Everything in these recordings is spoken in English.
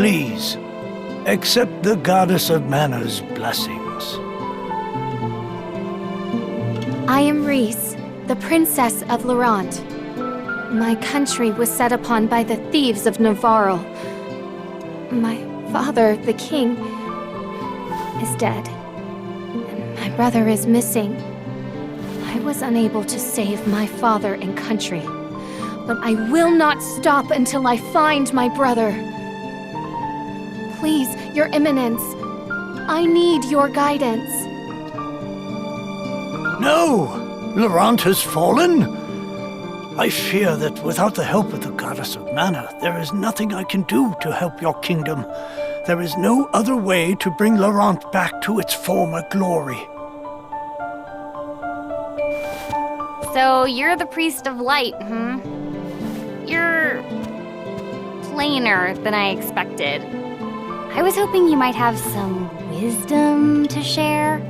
Please, accept the Goddess of Mana's blessings. I am Rhys, the Princess of Laurent. My country was set upon by the thieves of Navarre. My father, the king, is dead. And my brother is missing. I was unable to save my father and country. But I will not stop until I find my brother. Please, Your Eminence, I need your guidance. No! Laurent has fallen? I fear that without the help of the Goddess of Mana, there is nothing I can do to help your kingdom. There is no other way to bring Laurent back to its former glory. So you're the Priest of Light, hmm? You're plainer than I expected. I was hoping you might have some wisdom to share.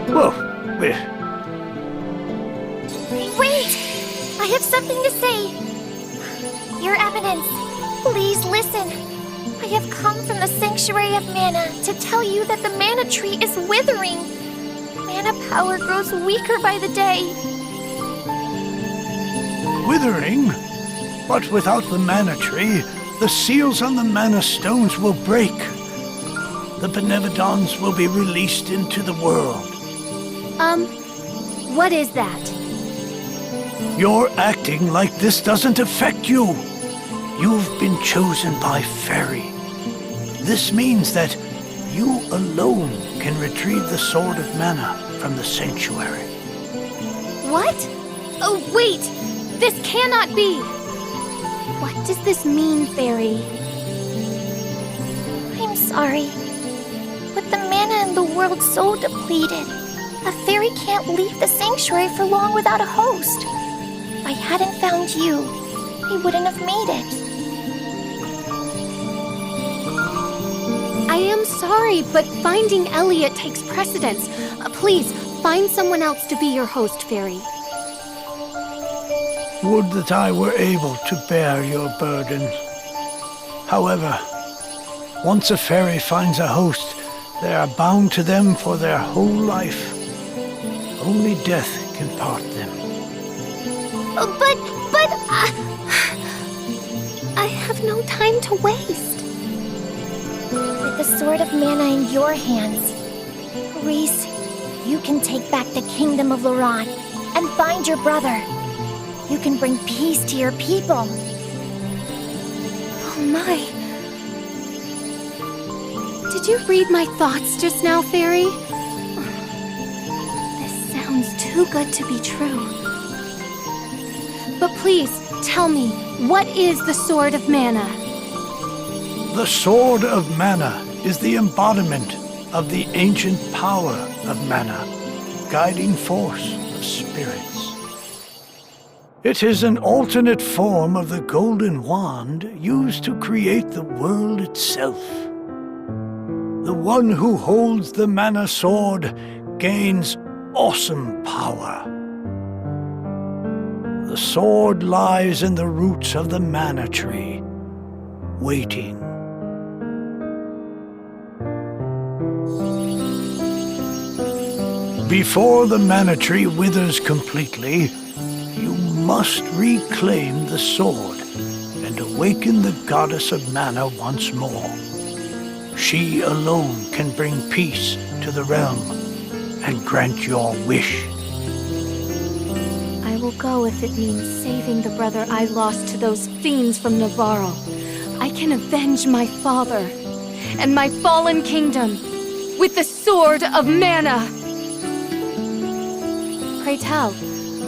Well, Wait! I have something to say. Your Eminence, please listen. I have come from the Sanctuary of Mana to tell you that the Mana Tree is withering. Mana power grows weaker by the day. withering? But without the Mana Tree, the seals on the Mana Stones will break. The Benevodons will be released into the world. What is that? You're acting like this doesn't affect you. You've been chosen by Fairy. This means that you alone can retrieve the Sword of Mana from the Sanctuary. What? Oh, wait! This cannot be! What does this mean, Fairy? I'm sorry. With the mana in the world so depleted, a fairy can't leave the sanctuary for long without a host. If I hadn't found you, I wouldn't have made it. I am sorry, but finding Elliot takes precedence. Please, find someone else to be your host, Fairy. Would that I were able to bear your burden. However, once a fairy finds a host, they are bound to them for their whole life. Only death can part them. But I have no time to waste. With the Sword of Mana in your hands, Rhys, you can take back the Kingdom of Laurent and find your brother. You can bring peace to your people. Oh my. Did you read my thoughts just now, Fairy? This sounds too good to be true. But please, tell me, what is the Sword of Mana? The Sword of Mana is the embodiment of the ancient power of Mana, guiding force of spirits. It is an alternate form of the Golden Wand used to create the world itself. The one who holds the Mana Sword gains awesome power. The sword lies in the roots of the Mana Tree, waiting. Before the Mana Tree withers completely, you must reclaim the sword and awaken the Goddess of Mana once more. She alone can bring peace to the realm and grant your wish. I will go if it means saving the brother I lost to those fiends from Navarre. I can avenge my father and my fallen kingdom with the Sword of Mana. Pray tell,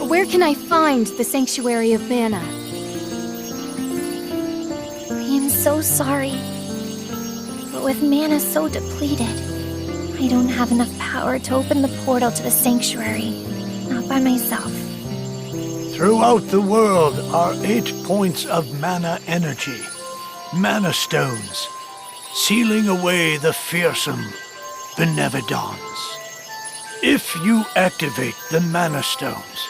where can I find the Sanctuary of Mana? I am so sorry. But with mana so depleted, I don't have enough power to open the portal to the sanctuary. Not by myself. Throughout the world are 8 points of mana energy, Mana Stones, sealing away the fearsome Benevodons. If you activate the Mana Stones,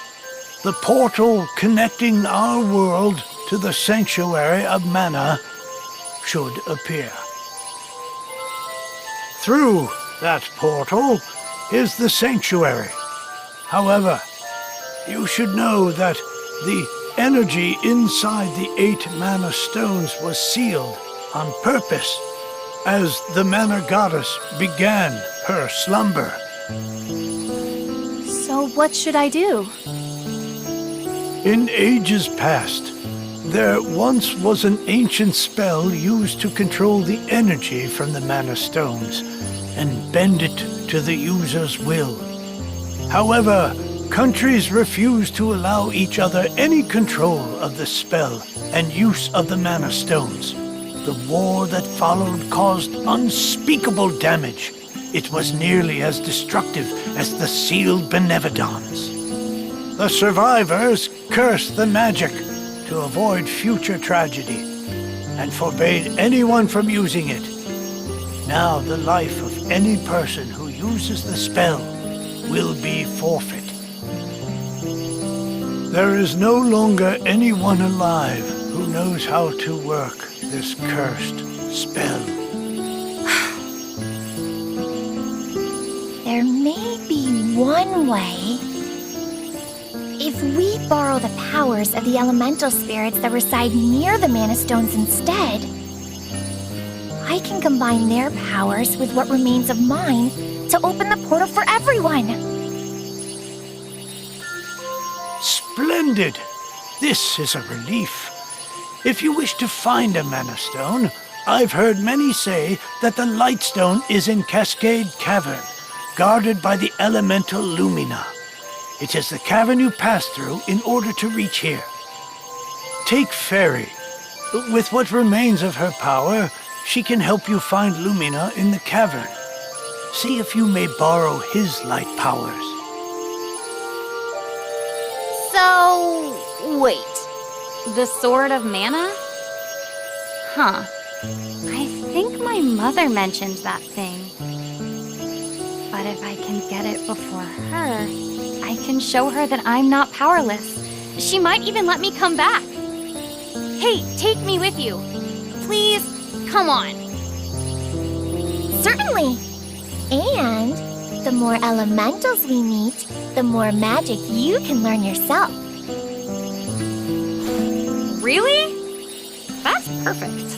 the portal connecting our world to the Sanctuary of Mana should appear. Through that portal is the sanctuary. However, you should know that the energy inside the 8 mana stones was sealed on purpose as the mana goddess began her slumber. So what should I do? In ages past, there once was an ancient spell used to control the energy from the mana stones and bend it to the user's will. However, countries refused to allow each other any control of the spell and use of the mana stones. The war that followed caused unspeakable damage. It was nearly as destructive as the sealed Benevodons. The survivors cursed the magic to avoid future tragedy and forbade anyone from using it. Now the life of any person who uses the spell will be forfeit. There is no longer anyone alive who knows how to work this cursed spell. There may be one way. If we borrow the powers of the elemental spirits that reside near the Mana Stones instead, I can combine their powers with what remains of mine to open the portal for everyone. Splendid! This is a relief. If you wish to find a Mana Stone, I've heard many say that the Lightstone is in Cascade Cavern, guarded by the elemental Lumina. It is the cavern you pass through in order to reach here. Take Fairy. With what remains of her power, she can help you find Lumina in the cavern. See if you may borrow his light powers. So, wait. The Sword of Mana? Huh. I think my mother mentioned that thing. But if I can get it before her, I can show her that I'm not powerless. She might even let me come back. Hey, take me with you. Please, come on. Certainly. And the more elementals we meet, the more magic you can learn yourself. Really? That's perfect.